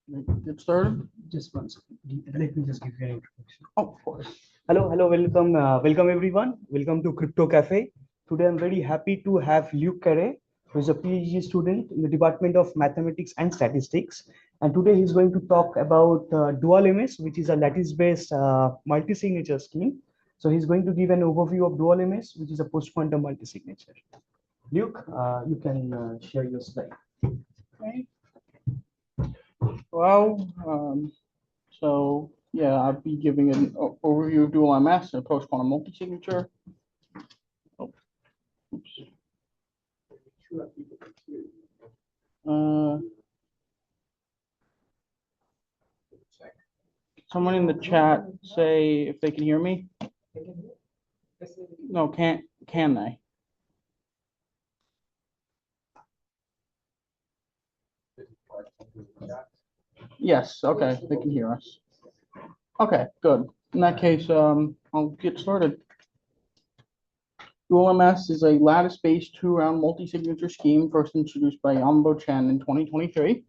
Get started. Just one second. Let me just give you an introduction. Oh, of course. Hello, welcome everyone. Welcome to Crypto Cafe. Today I'm very happy to have Luke Carey, who is a PhD student in the Department of Mathematics and Statistics. And today he's going to talk about DualMS, which is a lattice-based multi-signature scheme. So he's going to give an overview of DualMS, which is a post-quantum multi-signature. Luke, you can share your slide. Okay. Well, so yeah, I'll be giving an overview of DualMS and post-quantum multi-signature. Oh, oops. Someone in the chat say if they can hear me. No, can they? Yes, okay, they can hear us. Okay, good. In that case, I'll get started. DualMS is a lattice-based two-round multi-signature scheme first introduced by Yanbo Chen in 2023.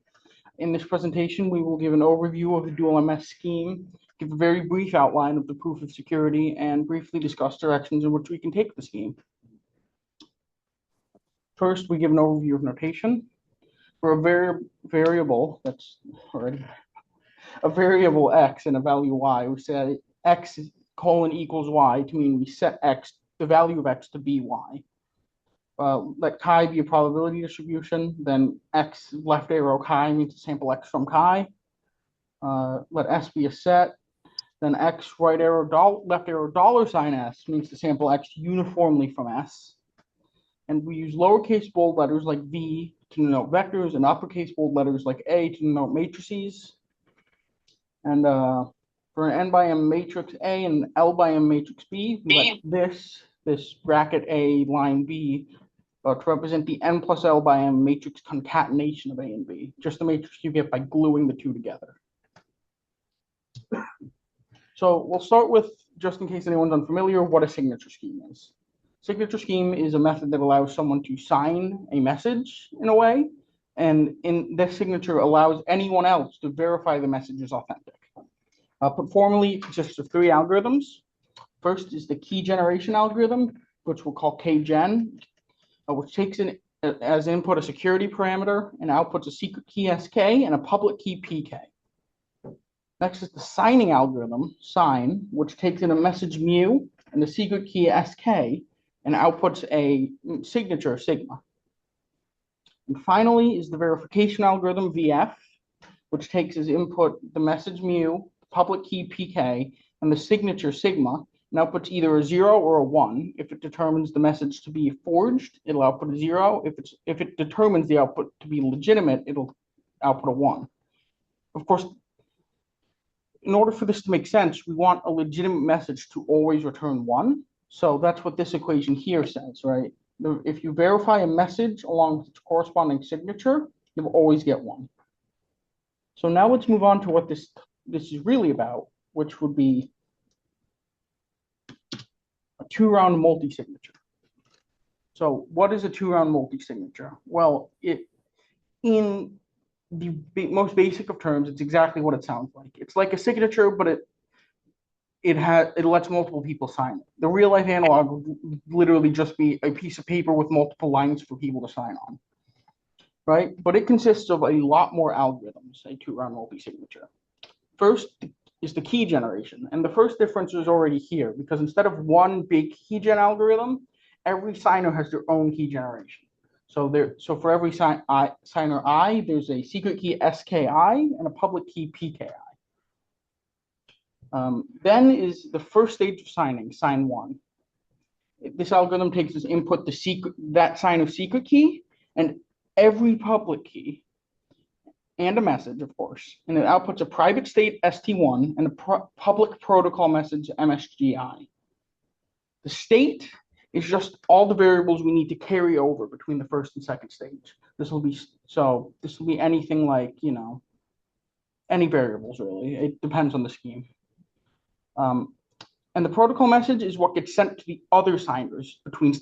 In this presentation, we will give an overview of the DualMS scheme, give a very brief outline of the proof of security, and briefly discuss directions in which we can take the scheme. First, we give an overview of notation. For a variable, that's already a variable x and a value y, we say x colon equals y to mean we set x, the value of x to be y. Let chi be a probability distribution, then x left arrow chi means to sample x from chi. Let s be a set, then x right arrow left arrow $ s means to sample x uniformly from s. And we use lowercase bold letters like v to denote vectors and uppercase bold letters like a to denote matrices. And for an n by m matrix A and L by m matrix B, we let this bracket A line B to represent the n plus L by m matrix concatenation of A and B, just the matrix you get by gluing the two together. So we'll start with, just in case anyone's unfamiliar, what a signature scheme is. Signature scheme is a method that allows someone to sign a message in a way, and in this signature allows anyone else to verify the message is authentic. Put formally, it consists of three algorithms. First is the key generation algorithm, which we'll call kgen, which takes in as input a security parameter and outputs a secret key sk and a public key pk. Next is the signing algorithm, sign, which takes in a message mu and the secret key sk and outputs a signature sigma. And finally is the verification algorithm vf, which takes as input the message mu, public key pk, and the signature sigma, and outputs either a 0 or a 1. If it determines the message to be forged, it'll output a 0. If it determines the output to be legitimate, it'll output a 1. Of course, in order for this to make sense, we want a legitimate message to always return 1. So that's what this equation here says, right? If you verify a message along with its corresponding signature, you'll always get 1. So now let's move on to what this is really about, which would be a two-round multi-signature. So what is a two-round multi-signature? Well, in the most basic of terms, it's exactly what it sounds like. It's like a signature, but it lets multiple people sign it. The real life analog would literally just be a piece of paper with multiple lines for people to sign on, right? But it consists of a lot more algorithms, a two-round multi-signature. First is the key generation, and the first difference is already here, because instead of one big key gen algorithm, every signer has their own key generation. So for every signer I, there's a secret key SKI and a public key PKI. Then is the first stage of signing, sign 1. This algorithm takes as input that sign of secret key and every public key and a message, of course, and it outputs a private state ST1 and a public protocol message MSGI. The state is just all the variables we need to carry over between the first and second stage. This will be anything like, any variables really. It depends on the scheme. And the protocol message is what gets sent to the other signers between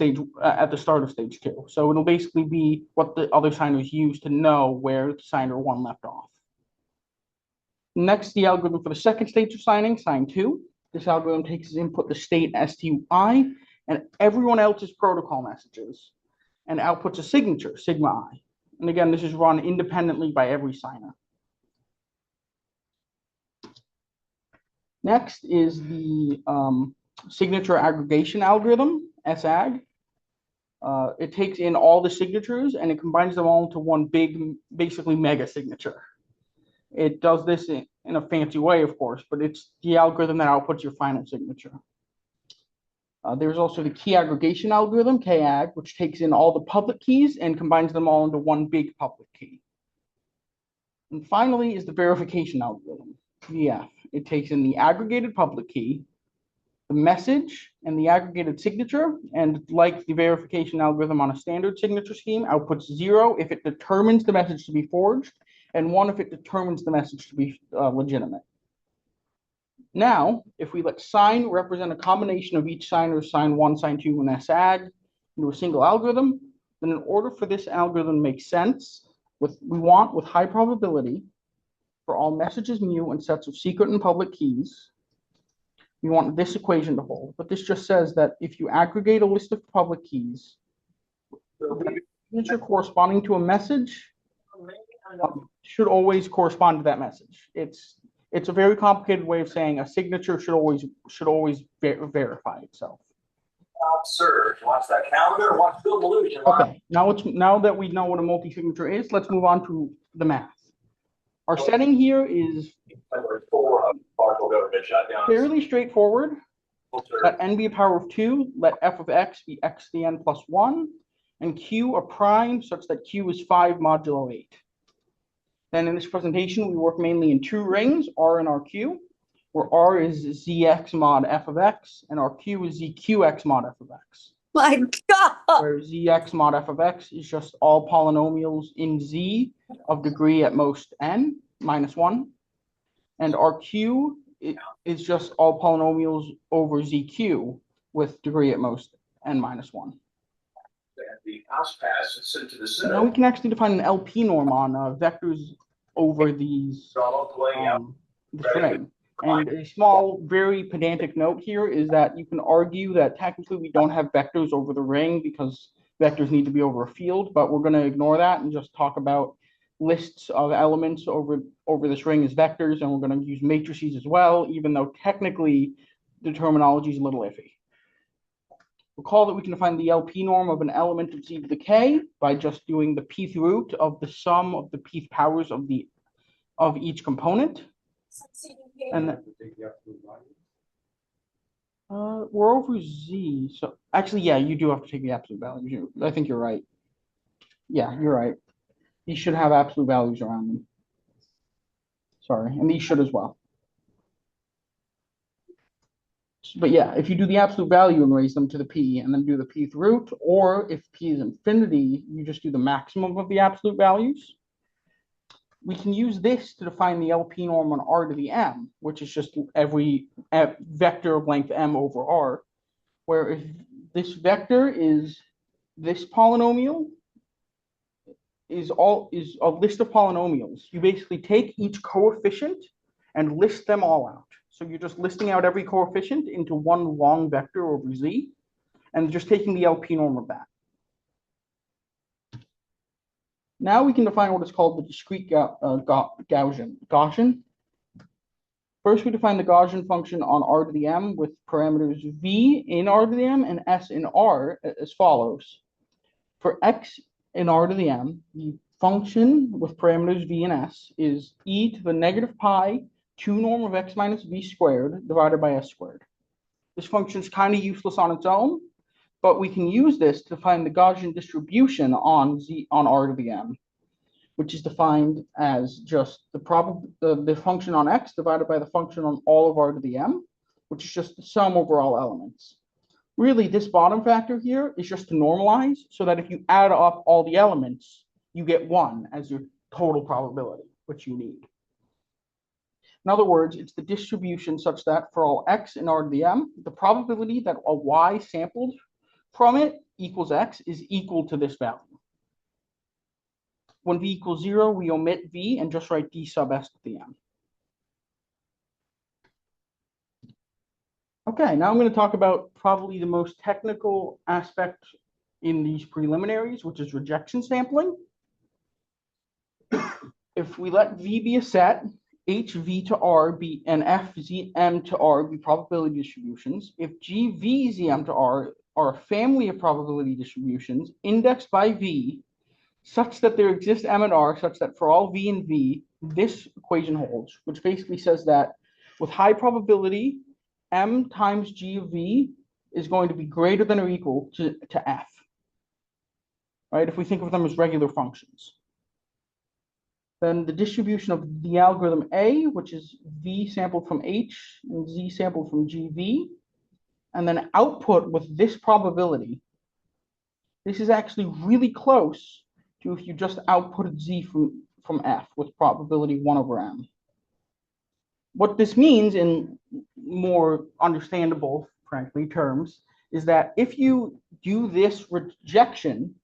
at the start of stage 2. So it'll basically be what the other signers use to know where signer 1 left off. Next, the algorithm for the second stage of signing, sign 2. This algorithm takes as input the state STI and everyone else's protocol messages and outputs a signature, sigma I. And again, this is run independently by every signer. Next is the signature aggregation algorithm, SAG. It takes in all the signatures and it combines them all into one big, basically mega signature. It does this in a fancy way, of course, but it's the algorithm that outputs your final signature. There's also the key aggregation algorithm, KAG, which takes in all the public keys and combines them all into one big public key. And finally is the verification algorithm, VF. It takes in the aggregated public key, the message, and the aggregated signature, and like the verification algorithm on a standard signature scheme, outputs 0 if it determines the message to be forged, and 1 if it determines the message to be legitimate. Now, if we let sign represent a combination of each signer's sign 1, sign 2, and SAG into a single algorithm, then in order for this algorithm to make sense, we want with high probability for all messages mu and sets of secret and public keys, we want this equation to hold. But this just says that if you aggregate a list of public keys, the signature corresponding to a message should always correspond to that message. It's a very complicated way of saying a signature should always verify itself. Sir, watch that calendar, watch Bill Illusion. Okay, now that we know what a multi-signature is, let's move on to the math. Our setting here is fairly straightforward. Let n be a power of 2, let f of x be x to the n plus 1, and q a prime such that q is 5 modulo 8. Then in this presentation, we work mainly in 2 rings, R and RQ, where R is Zx mod f of x, and RQ is ZQx mod f of x. My God! Where Zx mod f of x is just all polynomials in Z of degree at most n, minus 1. And RQ is just all polynomials over ZQ with degree at most n minus 1. The house pass is sent to the center. Now we can actually define an LP norm on vectors over these this ring. And a small, very pedantic note here is that you can argue that technically we don't have vectors over the ring because vectors need to be over a field, but we're going to ignore that and just talk about lists of elements over this ring as vectors, and we're going to use matrices as well, even though technically the terminology is a little iffy. Recall that we can define the LP norm of an element of Z to the K by just doing the pth root of the sum of the pth powers of each component. And we're over Z, so actually, yeah, you do have to take the absolute values. I think you're right. Yeah, you're right. These should have absolute values around them. Sorry, and these should as well. But yeah, if you do the absolute value and raise them to the p and then do the pth root, or if p is infinity, you just do the maximum of the absolute values. We can use this to define the LP norm on R to the m, which is just every vector of length m over R, where if this vector is this polynomial is a list of polynomials. You basically take each coefficient and list them all out. So you're just listing out every coefficient into one long vector over Z, and just taking the LP norm of that. Now we can define what is called the discrete Gaussian. First, we define the Gaussian function on R to the m with parameters v in R to the m and s in R as follows. For x in R to the m, the function with parameters v and s is e to the negative pi 2 norm of x minus v squared divided by s squared. This function is kind of useless on its own, but we can use this to find the Gaussian distribution on R to the m, which is defined as just the function on x divided by the function on all of R to the m, which is just the sum over all elements. Really, this bottom factor here is just to normalize so that if you add up all the elements, you get 1 as your total probability, which you need. In other words, it's the distribution such that for all x in R to the m, the probability that a y sampled from it equals x is equal to this value. When v equals 0, we omit v and just write d sub s to the m. Okay, now I'm going to talk about probably the most technical aspect in these preliminaries, which is rejection sampling. If we let V be a set, H V to R be and F Z M to R be probability distributions. If G V Z M to R are a family of probability distributions indexed by V, such that there exist M and R, such that for all V and V, this equation holds, which basically says that with high probability, M times G of V is going to be greater than or equal to F, right? If we think of them as regular functions. Then the distribution of the algorithm A, which is V sampled from H and Z sampled from GV, and then output with this probability. This is actually really close to if you just outputted Z from F with probability 1 over M. What this means in more understandable, frankly, terms, is that if you do this rejection,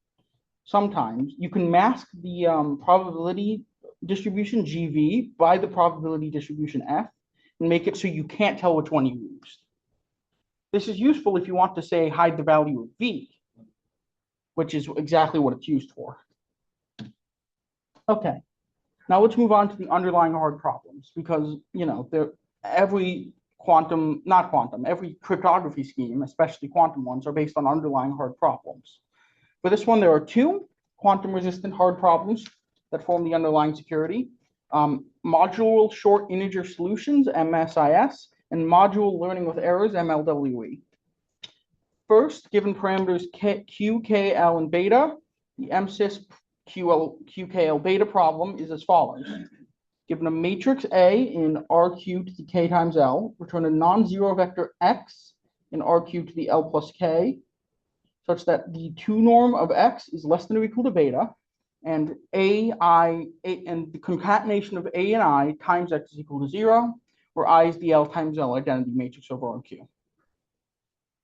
sometimes you can mask the probability distribution GV by the probability distribution F and make it so you can't tell which one you used. This is useful if you want to say hide the value of V, which is exactly what it's used for. Okay, now let's move on to the underlying hard problems because, you know, every every cryptography scheme, especially quantum ones, are based on underlying hard problems. For this one, there are two quantum resistant hard problems that form the underlying security. Module short integer solutions, MSIS, and module learning with errors, MLWE. First, given parameters Q, K, L, and beta, the MSIS QKL beta problem is as follows. Given a matrix A in RQ to the K times L, return a non-zero vector X in RQ to the L plus K, such that the 2 norm of X is less than or equal to beta, and and the concatenation of A and I times X is equal to 0, where I is the L times L identity matrix over RQ.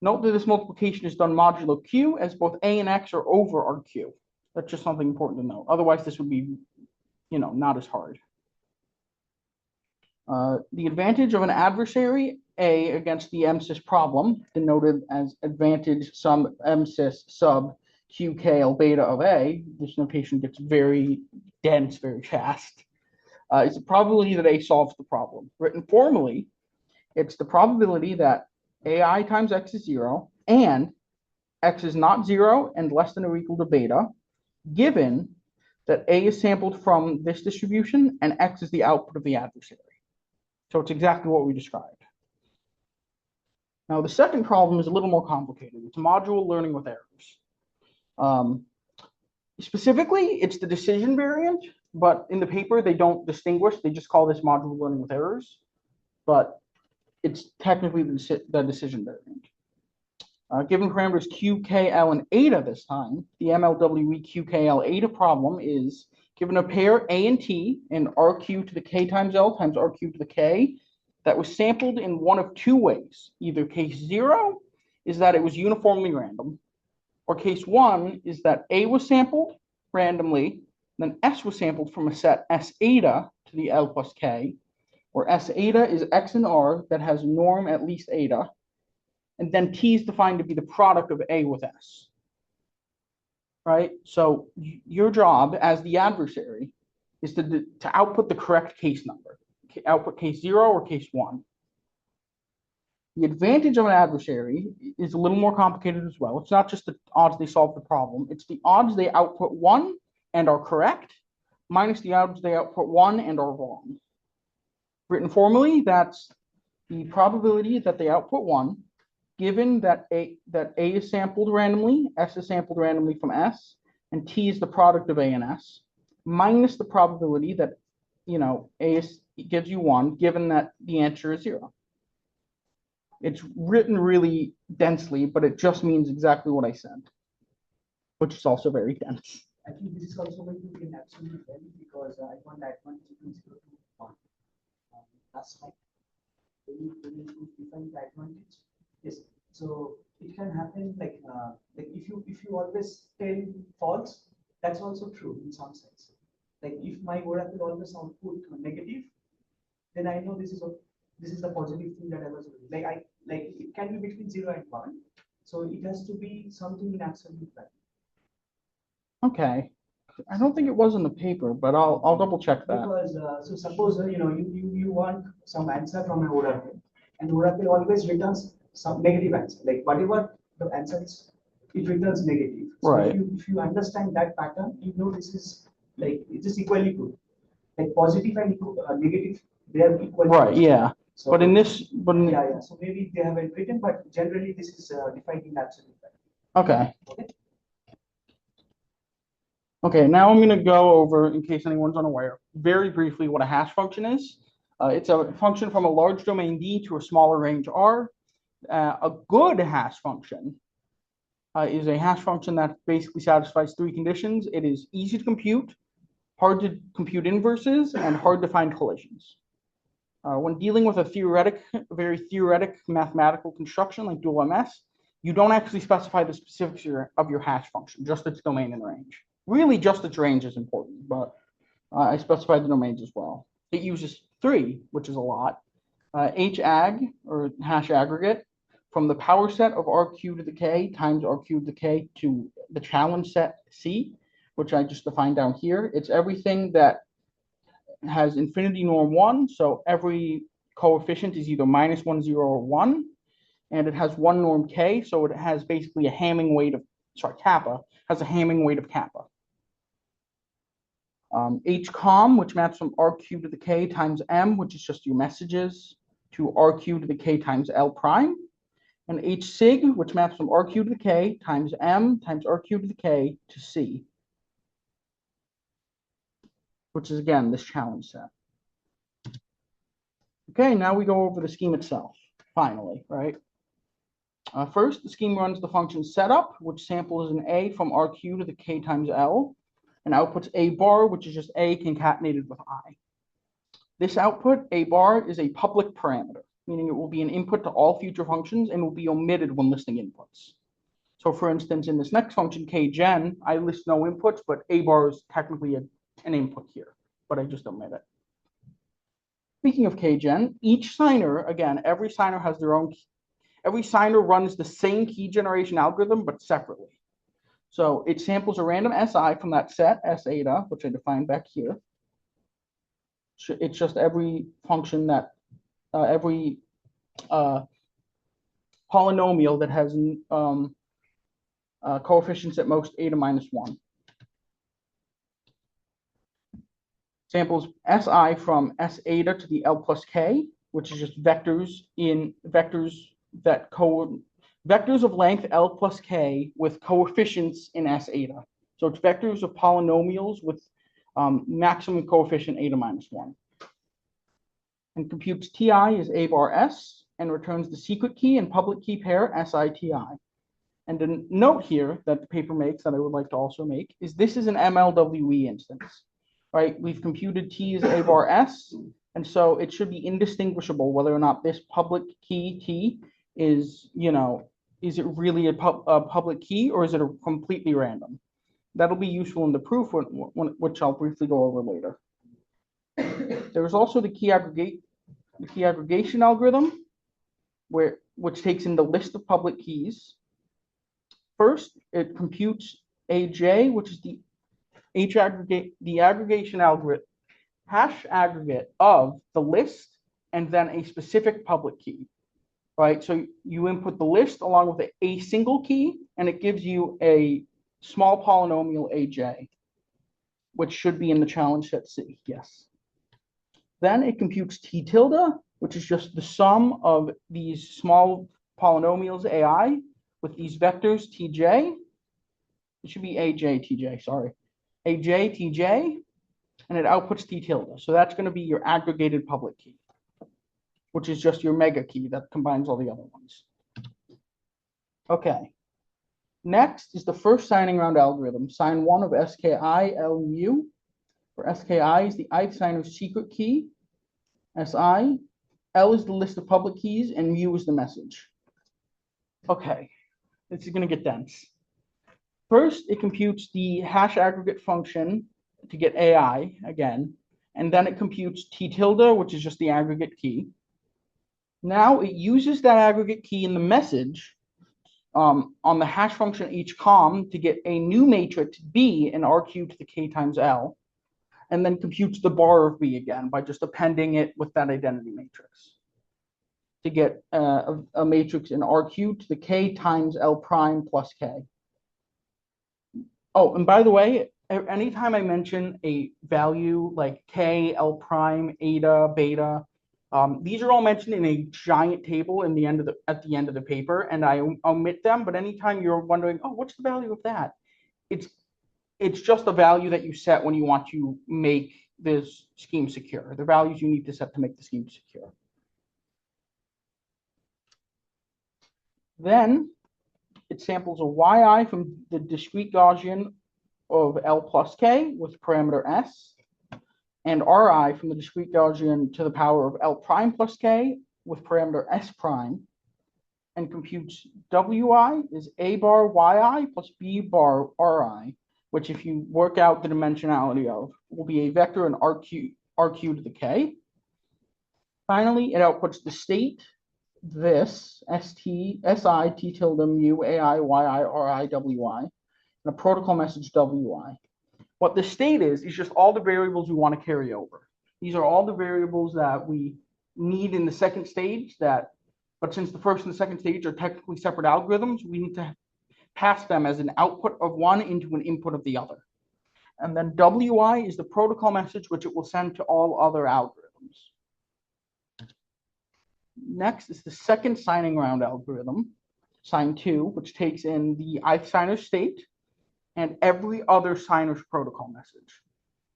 Note that this multiplication is done modulo Q, as both A and X are over RQ. That's just something important to note. Otherwise, this would be, you know, not as hard. The advantage of an adversary A against the MSIS problem, denoted as advantage sum MSIS sub QKL beta of A, this notation gets very dense very fast, is the probability that A solves the problem. Written formally, it's the probability that AI times X is 0 and X is not 0 and less than or equal to beta, given that A is sampled from this distribution and X is the output of the adversary. So it's exactly what we described. Now, the second problem is a little more complicated. It's module learning with errors. Specifically, it's the decision variant, but in the paper, they don't distinguish. They just call this module learning with errors, but it's technically the decision variant. Given parameters Q, K, L, and eta this time, the MLWE Q, K, L, eta problem is given a pair A and T in RQ to the K times L times RQ to the K that was sampled in one of two ways. Either case 0 is that it was uniformly random, or case 1 is that A was sampled randomly, then S was sampled from a set S eta to the L plus K, where S eta is X and R that has norm at least eta, and then T is defined to be the product of A with S. Right? So your job as the adversary is to output the correct case number, output case 0 or case 1. The advantage of an adversary is a little more complicated as well. It's not just the odds they solve the problem, it's the odds they output 1 and are correct, minus the odds they output 1 and are wrong. Written formally, that's the probability that they output 1, given that A is sampled randomly, S is sampled randomly from S, and T is the product of A and S, minus the probability that, you know, A gives you 1, given that the answer is 0. It's written really densely, but it just means exactly what I said, which is also very dense. I think this is also going to be an absolute value because I want that one to 0 to 1. That's right. When you define the advantage, yes. So it can happen like if you always tell false, that's also true in some sense. Like if my oracle always output negative, then I know this is the positive thing that I was doing. Like like it can be between 0 and 1. So it has to be something in absolute value. Okay. I don't think it was in the paper, but I'll double check that. Because so suppose you want some answer from an oracle, and oracle always returns some negative answer. Like whatever the answer is, it returns negative. So Right. if you understand that pattern, you know this is like it is equally good. Like positive and negative, they are equally. Right. Yeah. So, But in this, yeah. So maybe they haven't written, but generally this is defined in absolute value. Okay. Okay. Okay, now I'm going to go over, in case anyone's unaware, very briefly what a hash function is. It's a function from a large domain D to a smaller range R. A good hash function is a hash function that basically satisfies three conditions. It is easy to compute, hard to compute inverses, and hard to find collisions. When dealing with a very theoretic mathematical construction like DualMS, you don't actually specify the specifics of your hash function, just its domain and range. Really, just its range is important, but I specified the domains as well. It uses 3, which is a lot. HAG, or hash aggregate, from the power set of RQ to the K times RQ to the K to the challenge set C, which I just defined down here. It's everything that has infinity norm 1, so every coefficient is either -1, 0, or 1, and it has one norm K, so it has basically a Hamming weight of, kappa, has a Hamming weight of kappa. HCOM, which maps from RQ to the K times M, which is just your messages, to RQ to the K times L prime, and HSIG, which maps from RQ to the K times M times RQ to the K to C, which is again this challenge set. Okay, now we go over the scheme itself, finally, right? First, the scheme runs the function setup, which samples an A from RQ to the K times L, and outputs A bar, which is just A concatenated with I. This output, A bar, is a public parameter, meaning it will be an input to all future functions and will be omitted when listing inputs. So for instance, in this next function, kgen, I list no inputs, but A bar is technically an input here, but I just omit it. Speaking of kgen, each signer, again, every signer has their own key. Every signer runs the same key generation algorithm, but separately. So it samples a random SI from that set, S eta, which I defined back here. It's just every function that, every polynomial that has coefficients at most eta minus 1. Samples SI from S eta to the L plus K, which is just vectors vectors of length L plus K with coefficients in S eta. So it's vectors of polynomials with maximum coefficient eta minus 1. And computes Ti as A bar S and returns the secret key and public key pair SITI. And a note here that the paper makes that I would like to also make is this is an MLWE instance, right? We've computed T as A bar S, and so it should be indistinguishable whether or not this public key T is, is it really a public key or is it a completely random? That'll be useful in the proof, which I'll briefly go over later. There's also the key aggregation algorithm, which takes in the list of public keys. First, it computes AJ, which is the aggregation algorithm, hash aggregate of the list, and then a specific public key. Right, so you input the list along with a single key, and it gives you a small polynomial AJ, which should be in the challenge set C, yes. Then it computes T tilde, which is just the sum of these small polynomials AI with these vectors TJ. It should be AJ TJ, sorry. AJ TJ, and it outputs T tilde. So that's going to be your aggregated public key, which is just your mega key that combines all the other ones. Okay. Next is the first signing round algorithm, sign 1 of SKI L mu, where SKI is the ith signer's secret key, SI, L is the list of public keys, and mu is the message. Okay, this is going to get dense. First, it computes the hash aggregate function to get AI again, and then it computes T tilde, which is just the aggregate key. Now it uses that aggregate key in the message on the hash function hcom to get a new matrix B in RQ to the K times L, and then computes the bar of B again by just appending it with that identity matrix to get a matrix in RQ to the K times L prime plus K. Oh, and by the way, anytime I mention a value like K, L prime, eta, beta, these are all mentioned in a giant table at the end of the paper, and I omit them. But anytime you're wondering, oh, what's the value of that? It's just a value that you set when you want to make this scheme secure. The values you need to set to make the scheme secure. Then it samples a yi from the discrete Gaussian of L plus K with parameter S, and Ri from the discrete Gaussian to the power of L prime plus K with parameter S prime, and computes Wi is A bar yi plus B bar Ri, which if you work out the dimensionality of, will be a vector in RQ to the K. Finally, it outputs the state, this, SI, T tilde mu, AI, YI, RI, WI, and a protocol message WI. What the state is just all the variables we want to carry over. These are all the variables that we need in the second stage but since the first and the second stage are technically separate algorithms, we need to pass them as an output of one into an input of the other. And then WI is the protocol message which it will send to all other algorithms. Next is the second signing round algorithm, sign 2, which takes in the ith signer's state and every other signer's protocol message.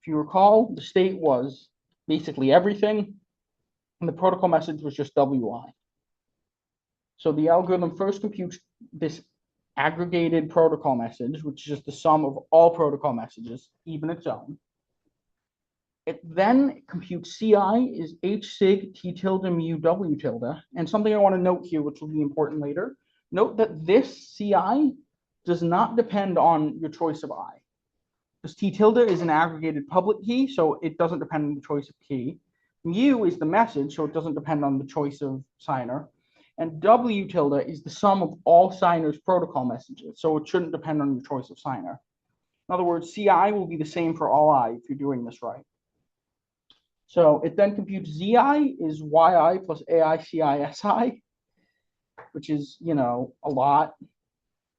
If you recall, the state was basically everything, and the protocol message was just WI. So the algorithm first computes this aggregated protocol message, which is just the sum of all protocol messages, even its own. It then computes CI is H sig T tilde mu W tilde. And something I want to note here, which will be important later, note that this CI does not depend on your choice of I. Because T tilde is an aggregated public key, so it doesn't depend on the choice of key. Mu is the message, so it doesn't depend on the choice of signer. And W tilde is the sum of all signers' protocol messages, so it shouldn't depend on your choice of signer. In other words, CI will be the same for all I if you're doing this right. So it then computes ZI is YI plus AI CI SI, which is, a lot.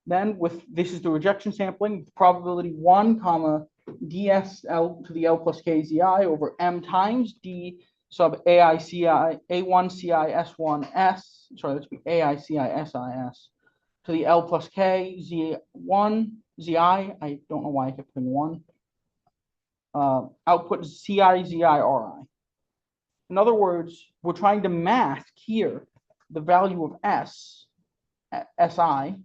Then this is the rejection sampling, probability 1 comma DSL to the L plus K ZI over M times D sub AI CI A1 CI S1 S, sorry, let's be AI CI SIS to the L plus K Z1 ZI, I don't know why I kept putting 1. Output CI ZI RI. In other words, we're trying to mask here the value of SI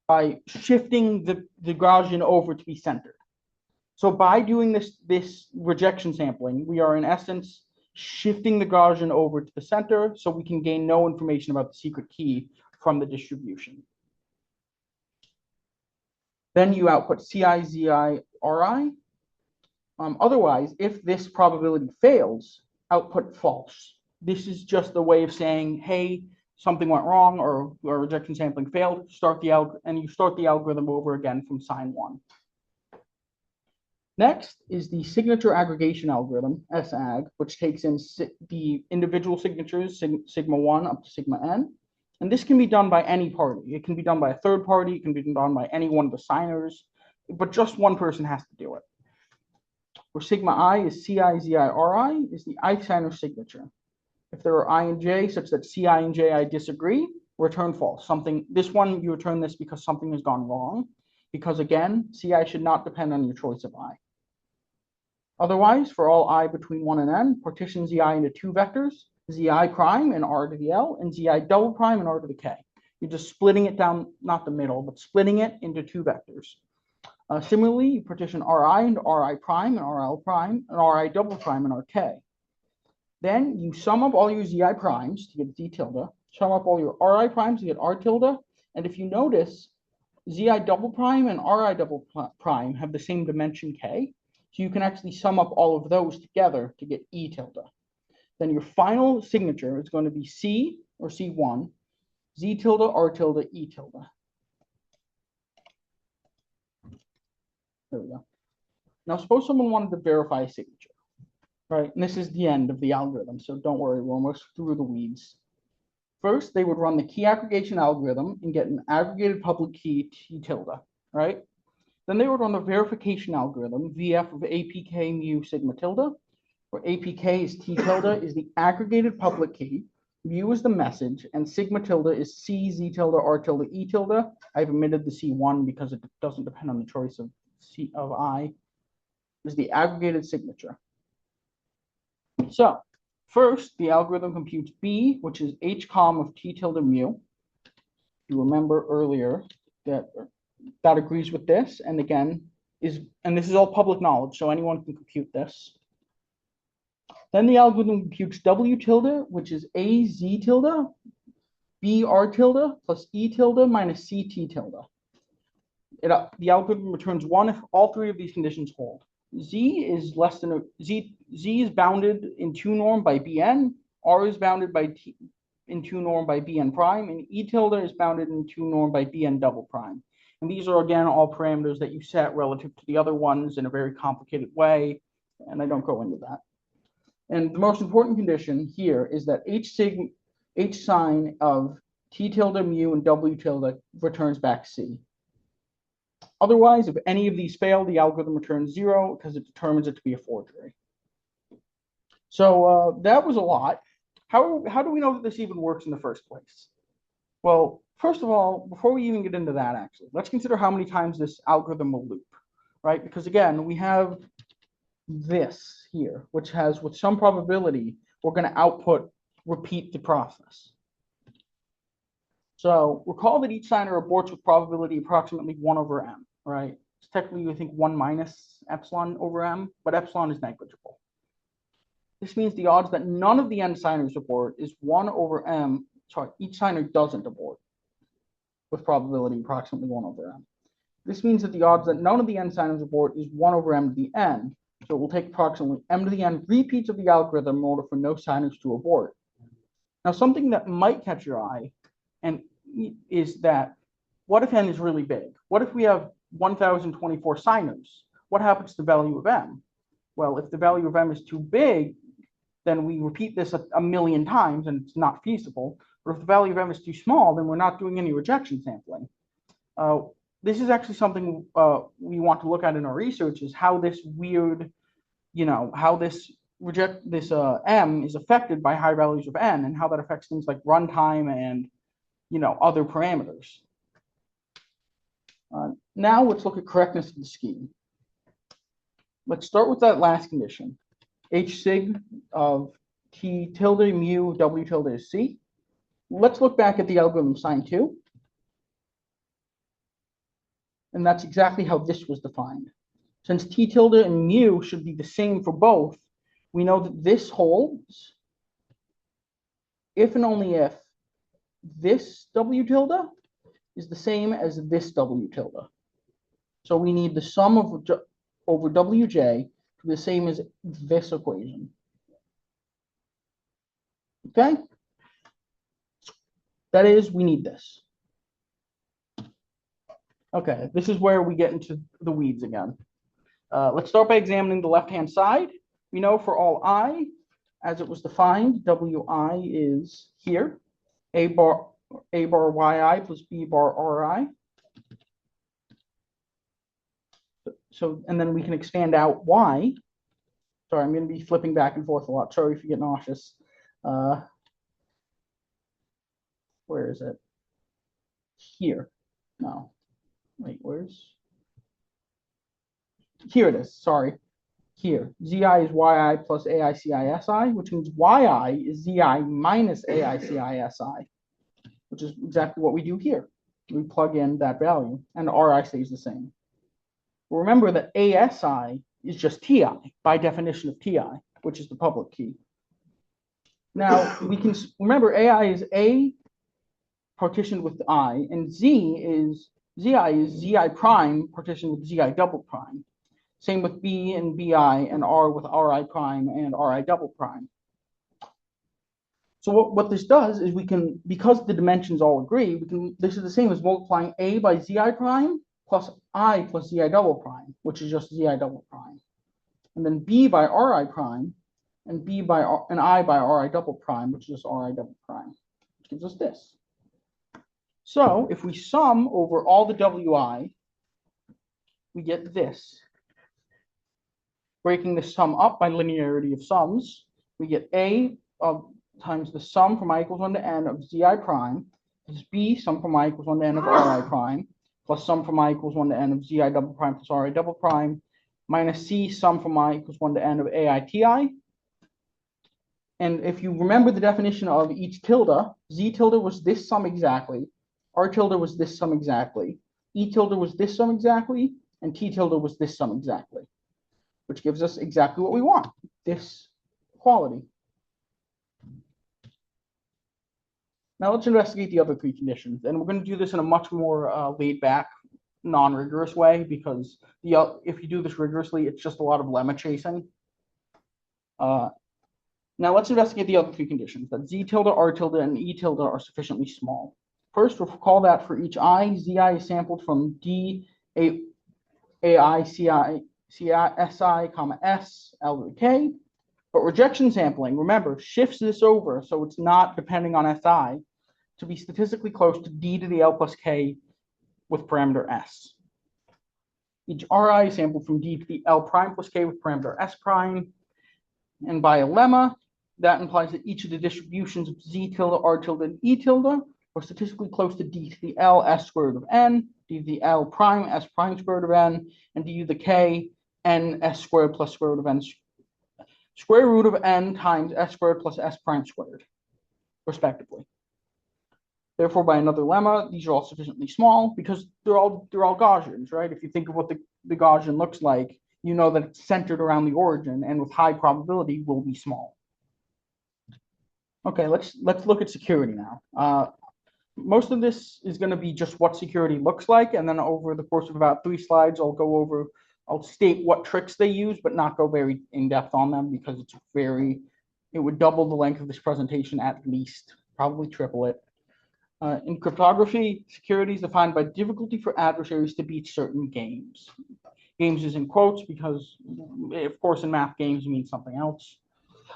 by shifting the Gaussian over to be centered. So by doing this rejection sampling, we are in essence shifting the Gaussian over to the center so we can gain no information about the secret key from the distribution. Then you output CI ZI RI. Otherwise, if this probability fails, output false. This is just a way of saying, hey, something went wrong or rejection sampling failed, you start the algorithm over again from sign 1. Next is the signature aggregation algorithm, SAG, which takes in the individual signatures, sigma 1 up to sigma n. And this can be done by any party. It can be done by a third party. It can be done by any one of the signers, but just one person has to do it. Where sigma I is CI ZI RI is the ith signer signature. If there are I and j such that CI and j I disagree, return false. This one, you return this because something has gone wrong. Because again, CI should not depend on your choice of I. Otherwise, for all I between 1 and n, partition ZI into 2 vectors, ZI prime and R to the L, and ZI double prime and R to the K. You're just splitting it down, not the middle, but splitting it into 2 vectors. Similarly, you partition Ri into Ri prime and RL prime and Ri double prime and RK. Then you sum up all your ZI primes to get Z tilde, sum up all your RI primes to get R tilde, and if you notice, ZI double prime and Ri double prime have the same dimension K, so you can actually sum up all of those together to get E tilde. then your final signature is going to be C or C1, Z tilde, R tilde, E tilde. There we go. Now, suppose someone wanted to verify a signature, right? And this is the end of the algorithm, so don't worry, we're almost through the weeds. First, they would run the key aggregation algorithm and get an aggregated public key T tilde, right? Then they would run the verification algorithm, VF of APK mu sigma tilde, where APK is T tilde is the aggregated public key, mu is the message, and sigma tilde is C, Z tilde, R tilde, E tilde. I've omitted the C1 because it doesn't depend on the choice of C of I, is the aggregated signature. So first, the algorithm computes B, which is H comm of T tilde mu. You remember earlier that that agrees with this, and again, and this is all public knowledge, so anyone can compute this. Then the algorithm computes W tilde, which is A Z tilde, B R tilde, plus E tilde minus C T tilde. The algorithm returns 1 if all 3 of these conditions hold. Z is less than Z is bounded in 2 norm by Bn, R is bounded by in 2 norm by Bn prime, and E tilde is bounded in 2 norm by Bn double prime. And these are, again, all parameters that you set relative to the other ones in a very complicated way, and I don't go into that. And the most important condition here is that H sign of T tilde mu and W tilde returns back C. Otherwise, if any of these fail, the algorithm returns 0 because it determines it to be a forgery. So that was a lot. How do we know that this even works in the first place? Well, first of all, before we even get into that, actually, let's consider how many times this algorithm will loop, right? Because again, we have this here, which has, with some probability, we're going to repeat the process. So recall that each signer aborts with probability approximately 1 over m, right? It's technically, I think, 1 minus epsilon over m, but epsilon is negligible. This means the odds that none of the n signers abort is 1 over m. Sorry, each signer doesn't abort with probability approximately 1 over m. This means that the odds that none of the n signers abort is 1 over m to the n. So it will take approximately m to the n repeats of the algorithm in order for no signers to abort. Now, something that might catch your eye is that, what if n is really big? What if we have 1,024 signers? What happens to the value of m? Well, if the value of m is too big, then we repeat this a million times and it's not feasible. But if the value of m is too small, then we're not doing any rejection sampling. This is actually something we want to look at in our research, is how this weird, how this m is affected by high values of n, and how that affects things like runtime and other parameters. Now let's look at correctness of the scheme. Let's start with that last condition. H sig of T tilde mu W tilde is C. Let's look back at the algorithm sign 2. And that's exactly how this was defined. Since T tilde and mu should be the same for both, we know that this holds if and only if this W tilde is the same as this W tilde. So we need the sum of over Wj to be the same as this equation. Okay? That is, we need this. Okay, this is where we get into the weeds again. Let's start by examining the left-hand side. We know for all I, as it was defined, Wi is here, a bar yi plus b bar ri. So, and then we can expand out y. Sorry, I'm going to be flipping back and forth a lot. Sorry if you get nauseous. Where is it? Here. No. Wait, here it is. Sorry. Here. Zi is yi plus aicisi, which means yi is zi minus aicisi, which is exactly what we do here. We plug in that value, and ri stays the same. Remember that ASI is just TI by definition of TI, which is the public key. Now we can remember AI is A partitioned with I, and Zi is Zi prime partitioned with Zi double prime. Same with B and BI, and R with RI prime and RI double prime. So what this does is we can, because the dimensions all agree, this is the same as multiplying A by Zi prime plus I plus Zi double prime, which is just Zi double prime. And then B by Ri prime and I by Ri double prime, which is just Ri double prime, which gives us this. So if we sum over all the Wi, we get this. Breaking the sum up by linearity of sums, we get A times the sum from I equals 1 to n of Zi prime, plus B sum from I equals 1 to n of Ri prime, plus sum from I equals 1 to n of Zi double prime plus Ri double prime, minus C sum from I equals 1 to n of Ai Ti. And if you remember the definition of each tilde, Z tilde was this sum exactly, R tilde was this sum exactly, E tilde was this sum exactly, and T tilde was this sum exactly, which gives us exactly what we want, this quality. Now let's investigate the other three conditions, and we're going to do this in a much more laid-back, non-rigorous way, because if you do this rigorously, it's just a lot of lemma chasing. Now let's investigate the other three conditions, that Z tilde, R tilde, and E tilde are sufficiently small. First, we'll call that for each I, Zi is sampled from D, AI, Ci, Si, comma S, L to the K. But rejection sampling, remember, shifts this over so it's not depending on Si to be statistically close to D to the L plus K with parameter S. Each Ri is sampled from D to the L prime plus K with parameter S prime. And by a lemma, that implies that each of the distributions of Z tilde, R tilde, and E tilde are statistically close to D to the L S square root of N, D to the L prime S prime square root of N, and D to the K N S squared plus square root of N square root of N times S squared plus S prime squared, respectively. Therefore, by another lemma, these are all sufficiently small because they're all Gaussians, right? If you think of what the Gaussian looks like, you know that it's centered around the origin and with high probability will be small. Okay, let's look at security now. Most of this is going to be just what security looks like, and then over the course of about 3 slides, I'll state what tricks they use, but not go very in depth on them because it would double the length of this presentation at least, probably triple it. In cryptography, security is defined by difficulty for adversaries to beat certain games. Games is in quotes because, of course, in math games means something else.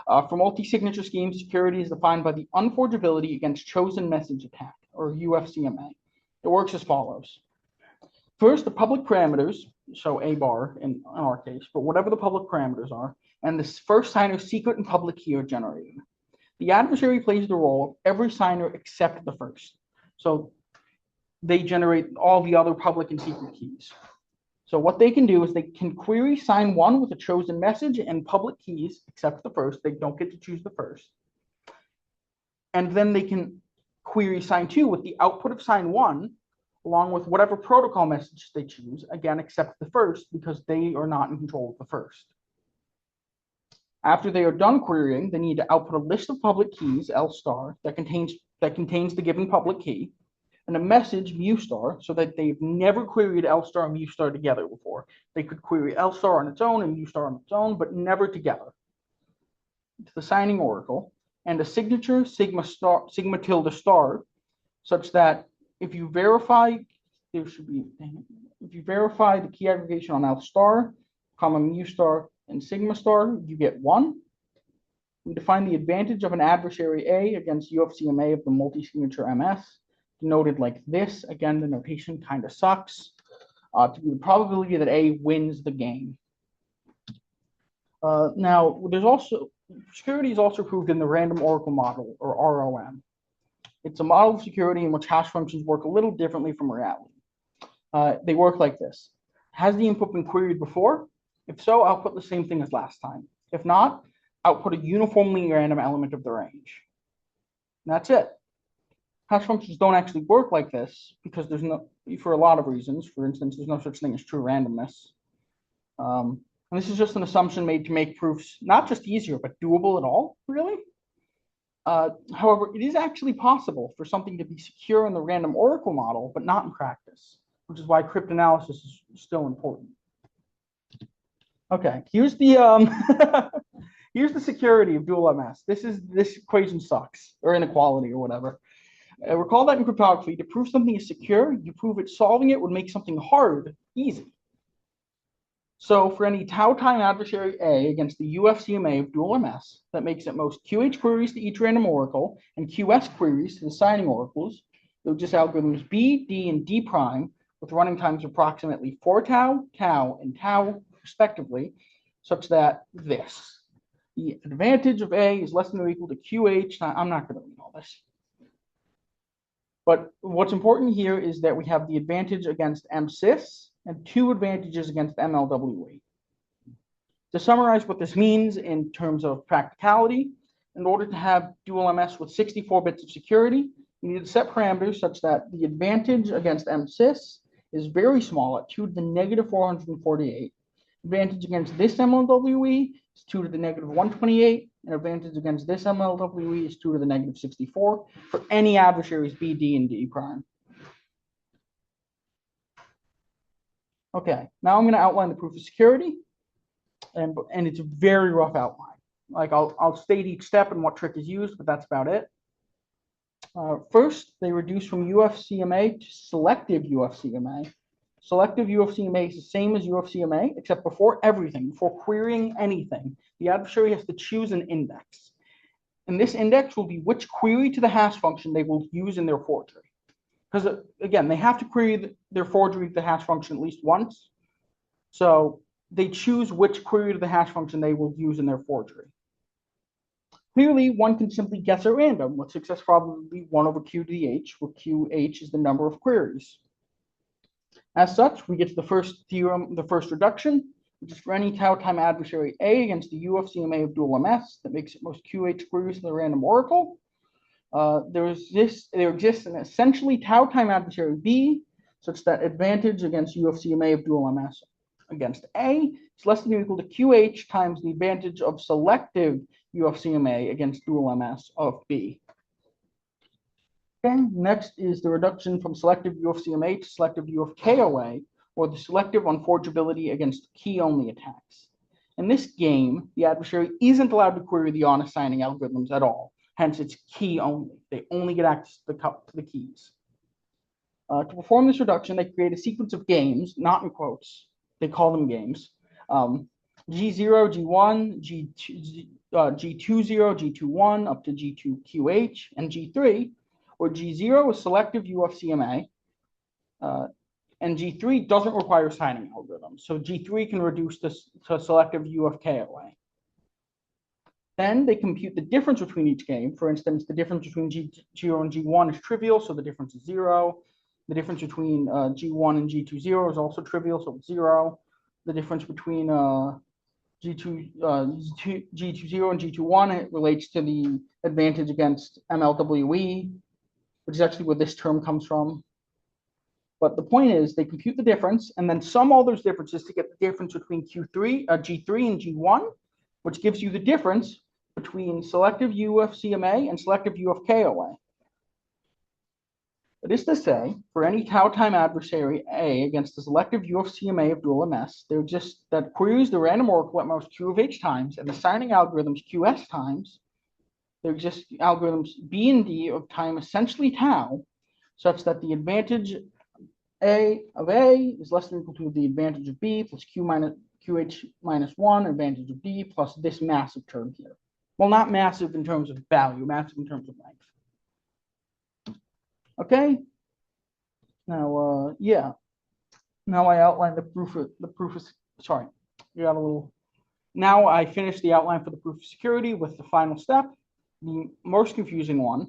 For multi-signature schemes, security is defined by the unforgeability against chosen message attack, or UFCMA. It works as follows. First, the public parameters, so A bar in our case, but whatever the public parameters are, and the first signer's secret and public key are generated. The adversary plays the role of every signer except the first. So they generate all the other public and secret keys. So what they can do is they can query sign 1 with a chosen message and public keys, except the first. They don't get to choose the first. And then they can query sign 2 with the output of sign 1, along with whatever protocol message they choose, again, except the first, because they are not in control of the first. After they are done querying, they need to output a list of public keys, L star, that contains the given public key, and a message, mu star, so that they've never queried L star and mu star together before. They could query L star on its own and mu star on its own, but never together. To the signing oracle, and a signature, sigma tilde star, such that if you verify the key aggregation on L star, comma mu star, and sigma star, you get 1. We define the advantage of an adversary A against UFCMA of the multi-signature MS, denoted like this. Again, the notation kind of sucks, to be the probability that A wins the game. Now, security is also proved in the random oracle model, or ROM. It's a model of security in which hash functions work a little differently from reality. They work like this. Has the input been queried before? If so, output the same thing as last time. If not, output a uniformly random element of the range. And that's it. Hash functions don't actually work like this because for a lot of reasons. For instance, there's no such thing as true randomness. And this is just an assumption made to make proofs not just easier, but doable at all, really. However, it is actually possible for something to be secure in the random oracle model, but not in practice, which is why cryptanalysis is still important. Okay, here's the Here's the security of DualMS. This equation sucks, or inequality, or whatever. Recall that in cryptography, to prove something is secure, you prove it solving it would make something hard easy. So for any tau time adversary A against the UFCMA of DualMS that makes at most QH queries to each random oracle and QS queries to the signing oracles, they'll just algorithms B, D, and D prime with running times approximately 4 tau, tau, and tau respectively, such that this. The advantage of A is less than or equal to QH. I'm not going to read all this. But what's important here is that we have the advantage against MSys and 2 advantages against MLWE. To summarize what this means in terms of practicality, in order to have DualMS with 64 bits of security, you need to set parameters such that the advantage against MSys is very small at 2 to the negative 448. Advantage against this MLWE is 2 to the negative 128, and advantage against this MLWE is 2 to the negative 64 for any adversaries B, D, and D prime. Okay, now I'm going to outline the proof of security, and it's a very rough outline. Like I'll state each step and what trick is used, but that's about it. First, they reduce from UFCMA to selective UFCMA. Selective UFCMA is the same as UFCMA, except before everything, before querying anything, the adversary has to choose an index. And this index will be which query to the hash function they will use in their forgery. Because again, they have to query their forgery to the hash function at least once. So they choose which query to the hash function they will use in their forgery. Clearly, one can simply guess at random with success probability 1 over Q to the H, where QH is the number of queries. As such, we get to the first theorem, the first reduction, which is for any tau time adversary A against the UFCMA of DualMS that makes it most QH queries in the random oracle. There exists an essentially tau time adversary B, such that advantage against UFCMA of DualMS against A is less than or equal to QH times the advantage of selective UFCMA against DualMS of B. Okay, next is the reduction from selective UFCMA to selective UFKOA, or the selective unforgeability against key-only attacks. In this game, the adversary isn't allowed to query the honest signing algorithms at all. Hence, it's key only. They only get access to the keys. To perform this reduction, they create a sequence of games, not in quotes. They call them games. G0, G1, G20, G21, up to G2QH, and G3, where G0 is selective UFCMA, and G3 doesn't require signing algorithms. So G3 can reduce this to selective UFKOA. Then they compute the difference between each game. For instance, the difference between G0 and G1 is trivial, so the difference is 0. The difference between G1 and G20 is also trivial, so it's 0. The difference between G20 and G21, it relates to the advantage against MLWE, which is actually where this term comes from. But the point is, they compute the difference and then sum all those differences to get the difference between G3 and G1, which gives you the difference between selective UFCMA and selective UFKOA. That is to say, for any tau time adversary A against the selective UFCMA of DualMS, there exists that queries the random oracle at most Q of H times and the signing algorithms QS times. There exist algorithms B and D of time essentially tau, such that the advantage A of A is less than or equal to the advantage of B plus QH minus 1, advantage of D plus this massive term here. Well, not massive in terms of value, massive in terms of length. Okay. Now, Now I outline the proof of, sorry, you got a little. Now I finished the outline for the proof of security with the final step, the most confusing one,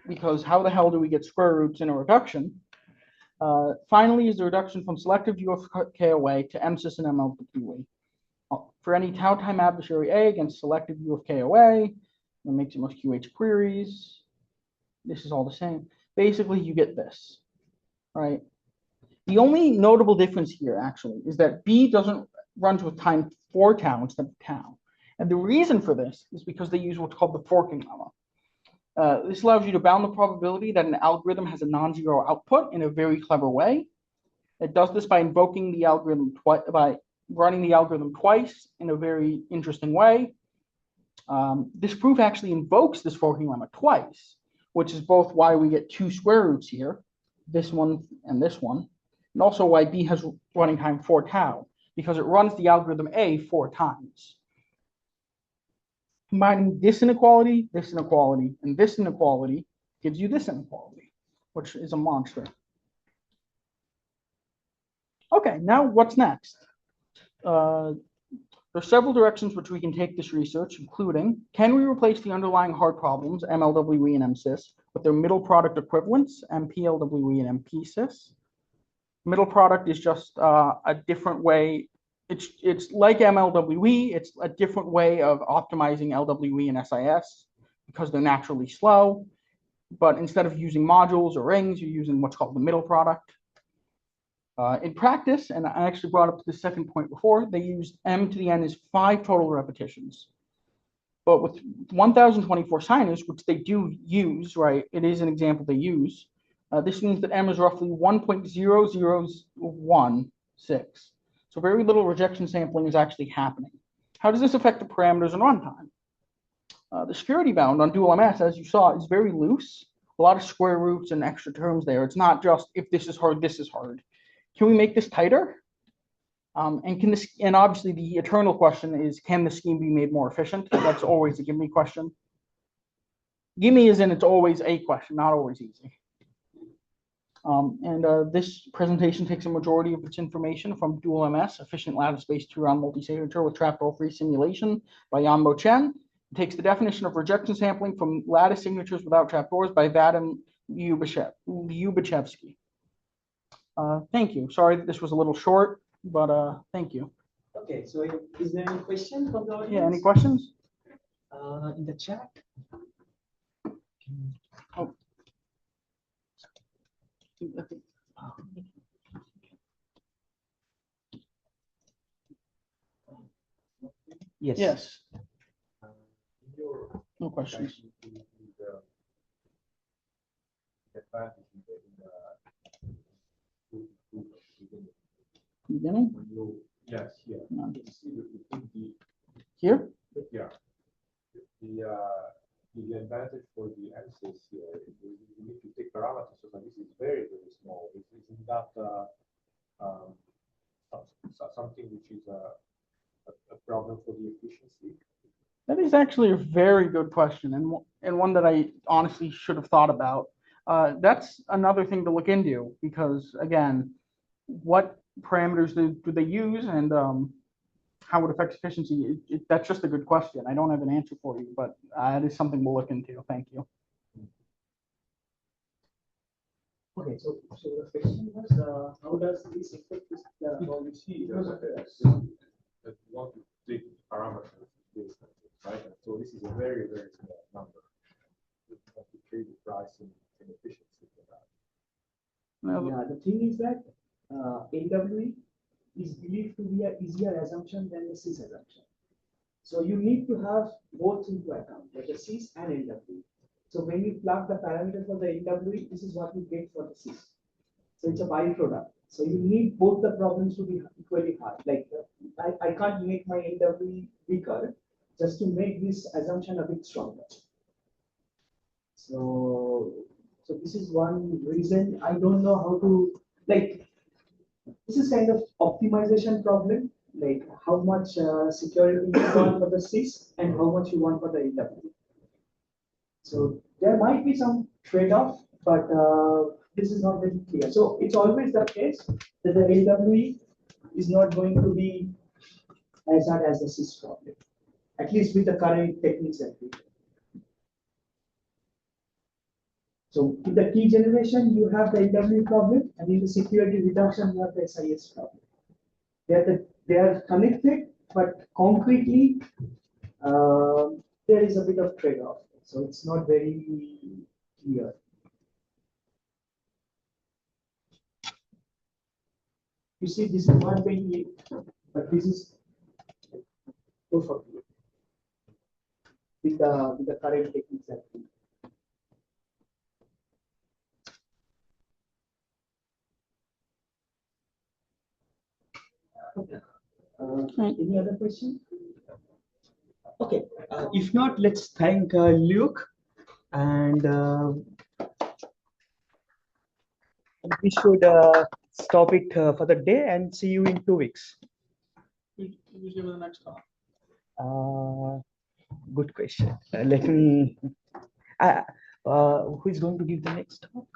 because how the hell do we get square roots in a reduction? Finally is the reduction from selective UFKOA to MSys and MLWE. For any tau time adversary A against selective UFKOA, that makes it most QH queries. This is all the same. Basically, you get this, right? The only notable difference here, actually, is that B doesn't run with time 4 tau instead of tau. And the reason for this is because they use what's called the forking lemma. This allows you to bound the probability that an algorithm has a non-zero output in a very clever way. It does this by invoking the algorithm by running the algorithm twice in a very interesting way. This proof actually invokes this forking lemma twice, which is both why we get two square roots here, this one and this one, and also why B has running time 4 tau, because it runs the algorithm A 4 times. Combining this inequality, and this inequality gives you this inequality, which is a monster. Okay, now what's next? There are several directions which we can take this research, including, can we replace the underlying hard problems, MLWE and MSys, with their middle product equivalents, MPLWE and MPsys? Middle product is just a different way. It's like MLWE, it's a different way of optimizing LWE and SIS because they're naturally slow. But instead of using modules or rings, you're using what's called the middle product. In practice, and I actually brought up the second point before, they used m to the n as 5 total repetitions. But with 1024 signers, which they do use, right, it is an example they use, this means that m is roughly 1.0016. So very little rejection sampling is actually happening. How does this affect the parameters and runtime? The security bound on DualMS, as you saw, is very loose. A lot of square roots and extra terms there. It's not just if this is hard, this is hard. Can we make this tighter? And obviously the eternal question is, can the scheme be made more efficient? That's always a gimme question. Gimme is in it's always a question, not always easy. This presentation takes a majority of its information from DualMS, efficient lattice-based two-round multi-signature with trapdoor-free simulation by Yanbo Chen. It takes the definition of rejection sampling from lattice signatures without trapdoors by Vadim Lyubachevsky. Thank you. Sorry that this was a little short, but thank you. Okay, so is there any question from the audience? Yeah, any questions? In the chat? Oh. Yes. Yes. No questions. Beginning? Yes, here. No. Here? Here? Yeah. The advantage for the MSys here is you need to take parameters, so this is very, very small. It isn't that something which is a problem for the efficiency? That is actually a very good question, and one that I honestly should have thought about. That's another thing to look into because, again, what parameters do they use and how it affects efficiency? That's just a good question. I don't have an answer for you, but it is something we'll look into. Thank you. Okay, so the question was, how does this affect this? Well, you see, that you want to take parameters based on it, right? And so this is a very, very small number. You want to trade the price and efficiency for that. Yeah, the thing is that MLWE is believed to be an easier assumption than the SIS assumption. So you need to have both into account, like the SIS and MLWE. So when you plug the parameter for the MLWE, this is what you get for the SIS. So it's a byproduct. So you need both the problems to be equally hard. Like I can't make my MLWE weaker just to make this assumption a bit stronger. So this is one reason I don't know how to, like, this is kind of optimization problem, like how much security you want for the SIS and how much you want for the MLWE. So there might be some trade-off, but this is not very clear. So it's always the case that the MLWE is not going to be as hard as the SIS problem, at least with the current techniques that we have. So in the key generation, you have the MLWE problem, and in the security reduction, you have the SIS problem. They are connected, but concretely, there is a bit of trade-off. So it's not very clear. You see, this is 128, but this is 248 with the current techniques that we have. Okay. Any other question? Okay. If not, let's thank Luke, and we should stop it for the day and see you in 2 weeks. Who's giving the next talk? Good question. Let me. Who is going to give the next talk?